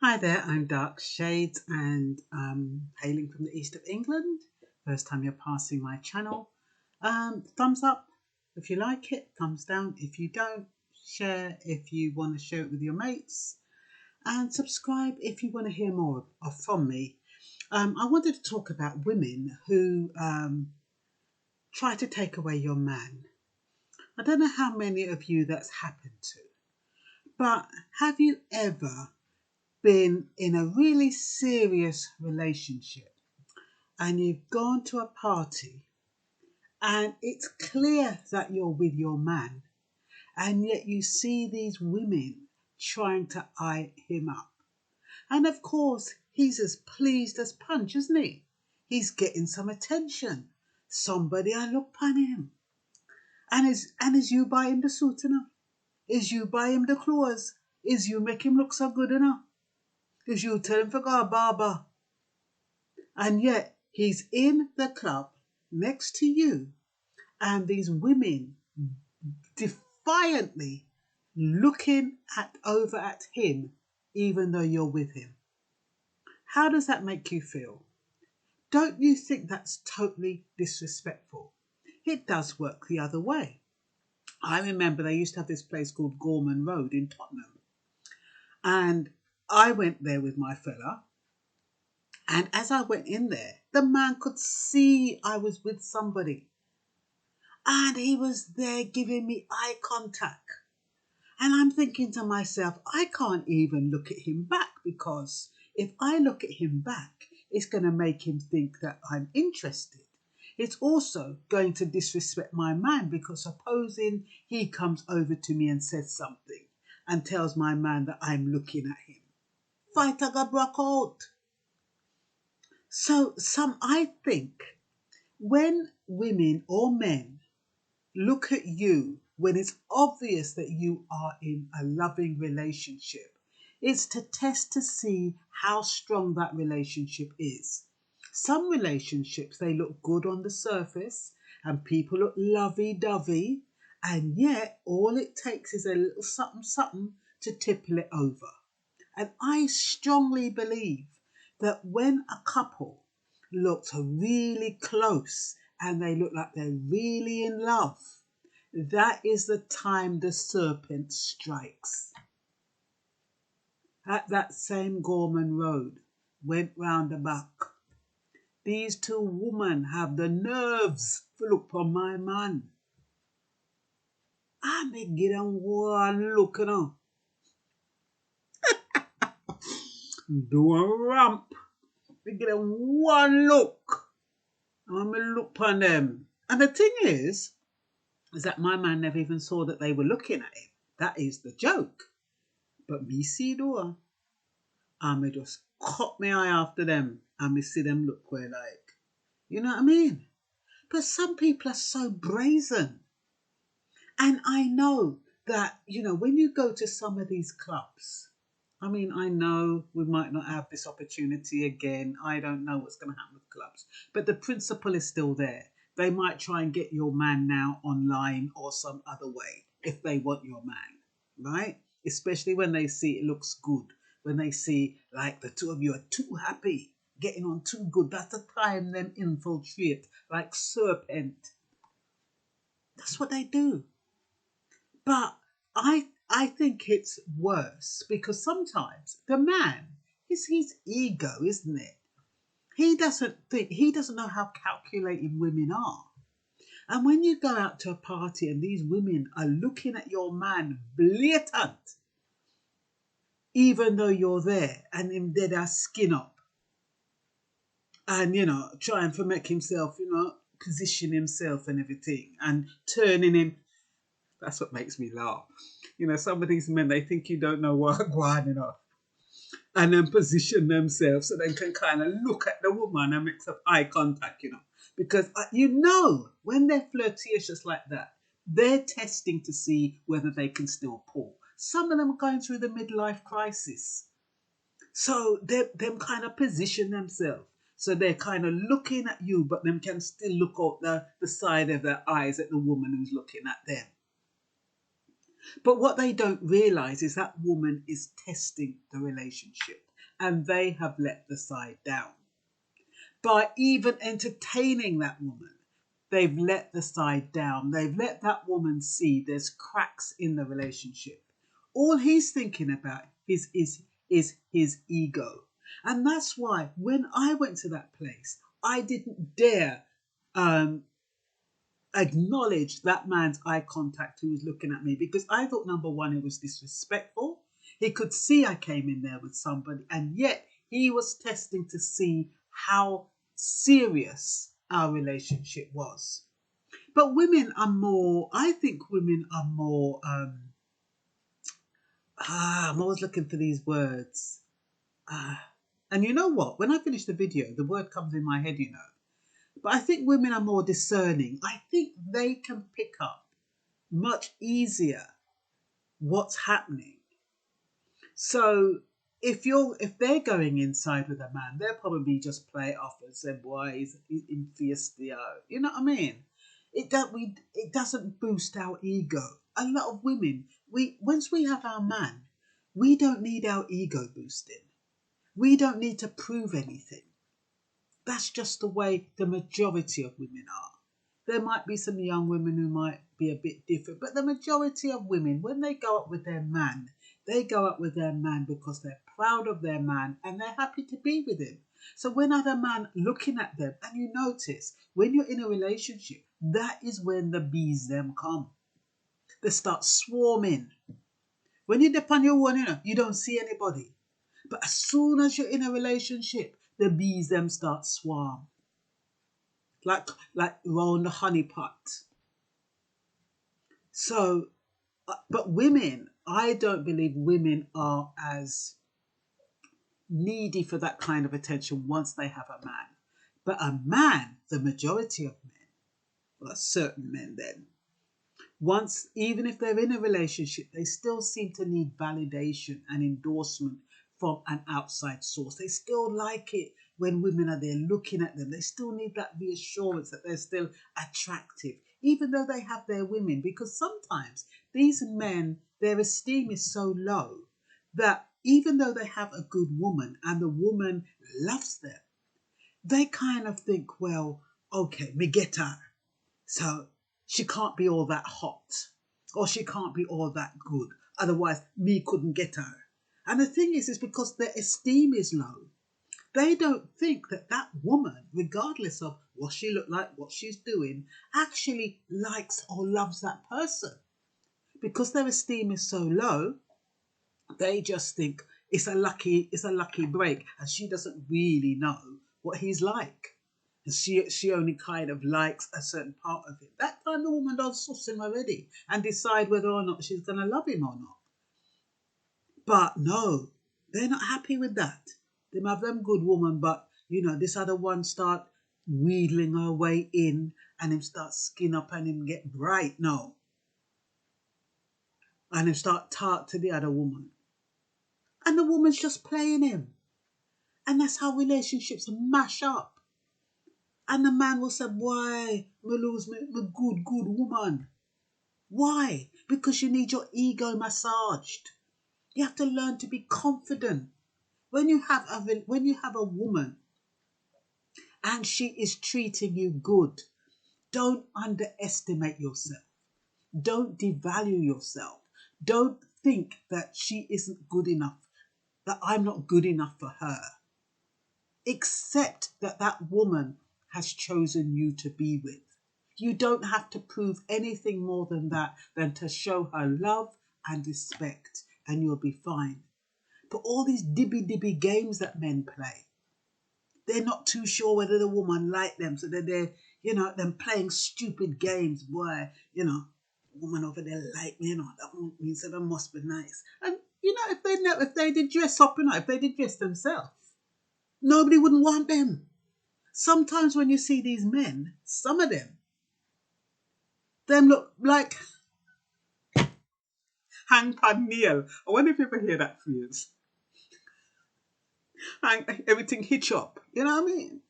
Hi there, I'm Dark Shades and hailing from the east of England. First time you're passing my channel. Thumbs up if you like it, thumbs down if you don't, share if you want to share it with your mates, and subscribe if you want to hear more from me. I wanted to talk about women who try to take away your man. I don't know how many of you that's happened to, but have you ever been in a really serious relationship and you've gone to a party and it's clear that you're with your man, and yet you see these women trying to eye him up? And of course, he's as pleased as punch, isn't he? He's getting some attention. Somebody I look upon him. And is you buy him the suit enough? Is you buy him the clothes? Is you make him look so good enough? Is you tell him to go barber? And yet he's in the club next to you, and these women defiantly looking over at him even though you're with him. How does that make you feel? Don't you think that's totally disrespectful? It does work the other way. I remember they used to have this place called Gorman Road in Tottenham, and I went there with my fella. And as I went in there, the man could see I was with somebody. And he was there giving me eye contact. And I'm thinking to myself, I can't even look at him back, because if I look at him back, it's going to make him think that I'm interested. It's also going to disrespect my man, because supposing he comes over to me and says something and tells my man that I'm looking at him, fight I got broke out. So I think when women or men look at you when it's obvious that you are in a loving relationship, it's to test to see how strong that relationship is. Some relationships, they look good on the surface and people look lovey-dovey, and yet all it takes is a little something to tipple it over. And I strongly believe that when a couple looks really close and they look like they're really in love, that is the time the serpent strikes. At that same Gorman Road, went round the back, these two women have the nerves to look for my man. I may give them one look, you know. Do a ramp. We get them one look. I'm going to look upon them. And the thing is that my man never even saw that they were looking at him. That is the joke. But me see door. I may just cut my eye after them and me see them look where like. You know what I mean? But some people are so brazen. And I know that, when you go to some of these clubs, I mean, I know we might not have this opportunity again. I don't know what's going to happen with clubs. But the principle is still there. They might try and get your man now online or some other way if they want your man, right? Especially when they see it looks good. When they see like the two of you are too happy, getting on too good. That's the time them infiltrate like serpent. That's what they do. But I think it's worse, because sometimes the man is his ego, isn't it? He doesn't know how calculating women are. And when you go out to a party and these women are looking at your man blatant, even though you're there, and him dead ass skin up, and trying to make himself, position himself and everything, and turning him. That's what makes me laugh. Some of these men, they think you don't know what going enough, and then position themselves so they can kind of look at the woman and make some eye contact, because when they're flirtatious like that, they're testing to see whether they can still pull. Some of them are going through the midlife crisis, so them kind of position themselves. So they're kind of looking at you, but them can still look out the side of their eyes at the woman who's looking at them. But what they don't realize is that woman is testing the relationship. and they have let the side down. By even entertaining that woman, they've let the side down. They've let that woman see there's cracks in the relationship. All he's thinking about is his ego. And that's why when I went to that place, I didn't dare acknowledge that man's eye contact who was looking at me, because I thought, number one, it was disrespectful. He could see I came in there with somebody, and yet he was testing to see how serious our relationship was. But women are more, I think women are more, I'm always looking for these words. And you know what? When I finish the video, the word comes in my head, you know. But I think women are more discerning. I think they can pick up much easier what's happening. So if they're going inside with a man, they'll probably just play it off and say, boy, he's in fiesta. You know what I mean? It doesn't boost our ego. A lot of women, once we have our man, we don't need our ego boosting. We don't need to prove anything. That's just the way the majority of women are. There might be some young women who might be a bit different, but the majority of women, when they go up with their man, they go up with their man because they're proud of their man and they're happy to be with him. So when other man looking at them, and you notice, when you're in a relationship, that is when the bees them come. They start swarming. When you're up on your own, you don't see anybody. But as soon as you're in a relationship, the bees them start swarm. Like round the honey pot. So, but women, I don't believe women are as needy for that kind of attention once they have a man. But a man, the majority of men, well, certain men then, once, even if they're in a relationship, they still seem to need validation and endorsement from an outside source. They still like it when women are there looking at them. They still need that reassurance that they're still attractive, even though they have their women. Because sometimes these men, their esteem is so low that even though they have a good woman and the woman loves them, they kind of think, well, okay, me get her. So she can't be all that hot, or she can't be all that good. Otherwise, me couldn't get her. And the thing is because their esteem is low, they don't think that that woman, regardless of what she looked like, what she's doing, actually likes or loves that person. Because their esteem is so low, they just think it's a lucky break, and she doesn't really know what he's like. And she only kind of likes a certain part of him. That time the woman does suss him already and decide whether or not she's going to love him or not. But no, they're not happy with that. They have them good woman, but this other one start wheedling her way in, and him start skin up and him get bright now. And him start talk to the other woman. And the woman's just playing him. And that's how relationships mash up. And the man will say, why me lose me good woman? Why? Because you need your ego massaged. You have to learn to be confident. When you have a woman and she is treating you good, don't underestimate yourself. Don't devalue yourself. Don't think that she isn't good enough, that I'm not good enough for her. Accept that that woman has chosen you to be with. You don't have to prove anything more than that, than to show her love and respect, and you'll be fine. But all these dibby games that men play, they're not too sure whether the woman like them, so they're them playing stupid games where, woman over there like me, that means that they must be nice. And if they did dress up, if they did dress themselves, nobody wouldn't want them. Sometimes when you see these men, some of them look like hang pan nail. I wonder if you ever hear that phrase. Everything hitch up. You know what I mean?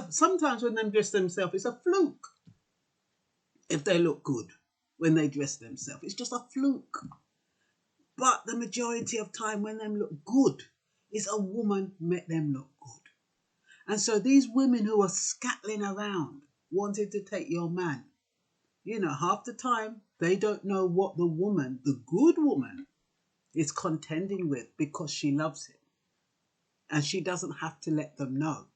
Sometimes when them dress themselves, it's a fluke. If they look good when they dress themselves, it's just a fluke. But the majority of time when them look good, It's a woman make them look good. And so these women who are scattling around wanting to take your man, you know, half the time they don't know what the woman, the good woman, is contending with because she loves him. And she doesn't have to let them know.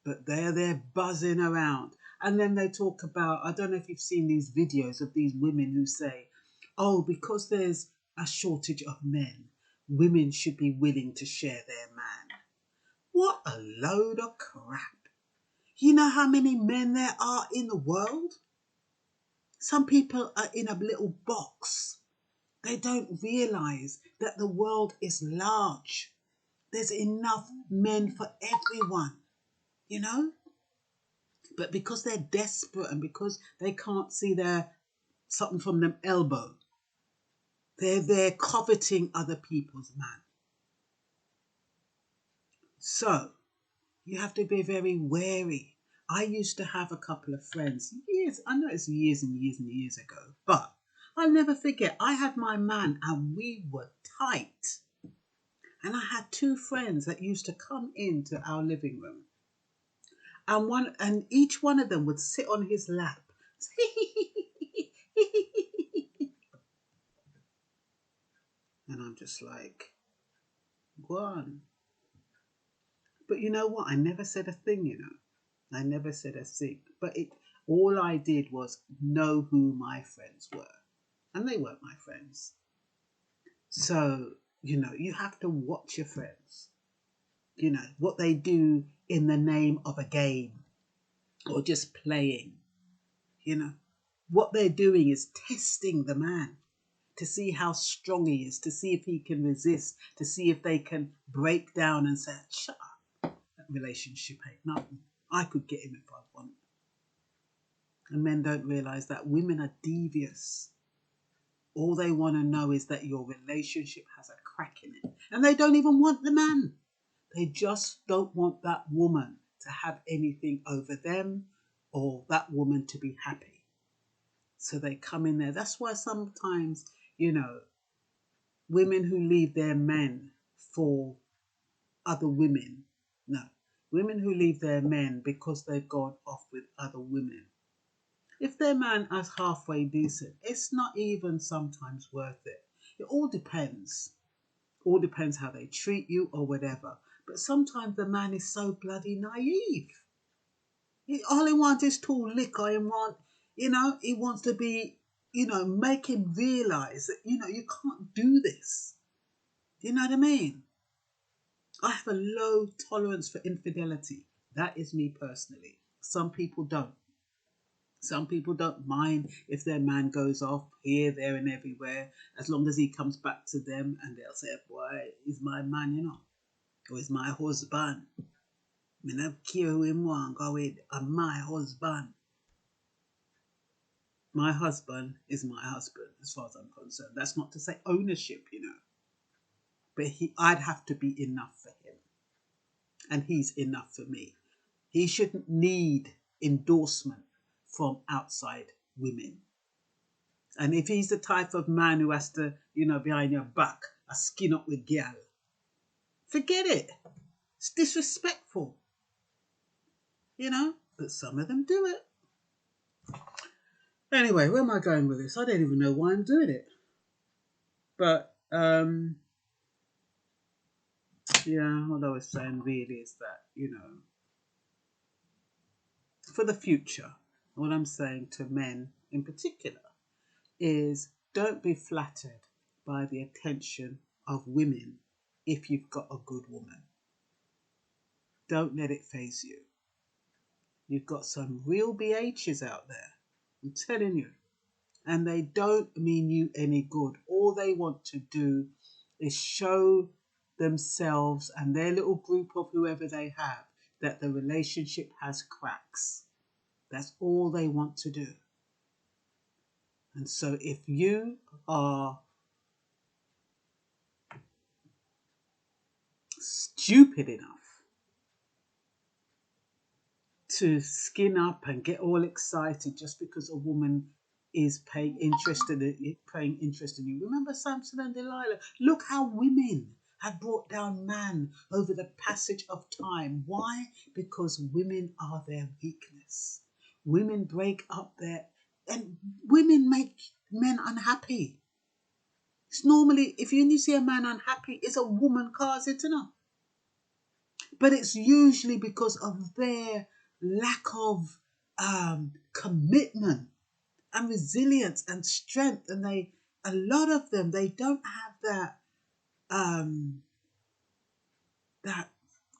But they're there buzzing around. And then they talk about, I don't know if you've seen these videos of these women who say, oh, because there's a shortage of men, women should be willing to share their man. What a load of crap. You know how many men there are in the world? Some people are in a little box. They don't realize that the world is large. There's enough men for everyone, you know? But because they're desperate and because they can't see their something from them elbow, they're there coveting other people's man. So you have to be very wary. I used to have a couple of friends, I know it's years and years and years ago, but I'll never forget, I had my man and we were tight. And I had two friends that used to come into our living room. And each one of them would sit on his lap. And I'm just like, go on. But you know what? I never said a thing, you know. I never said a thing. But all I did was know who my friends were. And they weren't my friends. So, you know, you have to watch your friends. You know, what they do in the name of a game or just playing. You know, what they're doing is testing the man to see how strong he is, to see if he can resist, to see if they can break down and say, shut up, that relationship ain't nothing. I could get him if I want. And men don't realize that women are devious. All they want to know is that your relationship has a crack in it. And they don't even want the man. They just don't want that woman to have anything over them or that woman to be happy. So they come in there. That's why sometimes, you know, women who leave their men for other women, no, women who leave their men because they've gone off with other women. If their man is halfway decent, it's not even sometimes worth it. It all depends. All depends how they treat you or whatever. But sometimes the man is so bloody naive. All he wants is too liquor. He wants to be, make him realize that, you can't do this. You know what I mean? I have a low tolerance for infidelity. That is me personally. Some people don't. Some people don't mind if their man goes off here, there, and everywhere, as long as he comes back to them and they'll say, boy, he's my man, or he's my husband. I don't care who him want go with. I'm my husband. My husband is my husband, as far as I'm concerned. That's not to say ownership, but I'd have to be enough for him. And he's enough for me. He shouldn't need endorsement from outside women. And if he's the type of man who has to, behind your back, a skin up with gal, forget it. It's disrespectful. But some of them do it. Anyway, where am I going with this? I don't even know why I'm doing it. But, what I was saying really is that, for the future, what I'm saying to men in particular is don't be flattered by the attention of women if you've got a good woman. Don't let it faze you. You've got some real BHs out there, I'm telling you, and they don't mean you any good. All they want to do is show themselves and their little group of whoever they have that the relationship has cracks. That's all they want to do. And so if you are stupid enough to skin up and get all excited just because a woman is paying interest in you. Remember Samson and Delilah? Look how women have brought down man over the passage of time. Why? Because women are their weakness. Women break up and women make men unhappy. It's normally, if you see a man unhappy, it's a woman cause it, But it's usually because of their lack of commitment and resilience and strength. And a lot of them, they don't have that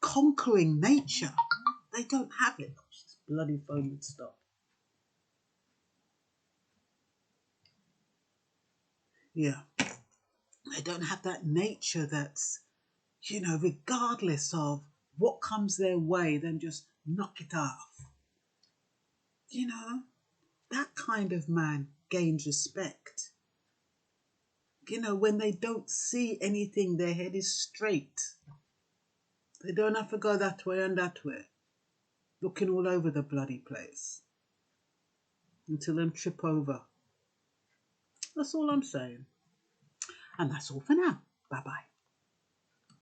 conquering nature. They don't have it. Oh, this bloody phone would stop. Yeah. They don't have that nature that's, regardless of what comes their way, then just knock it off. That kind of man gains respect. When they don't see anything, their head is straight. They don't have to go that way and that way, looking all over the bloody place until them trip over. That's all I'm saying. And that's all for now. Bye-bye.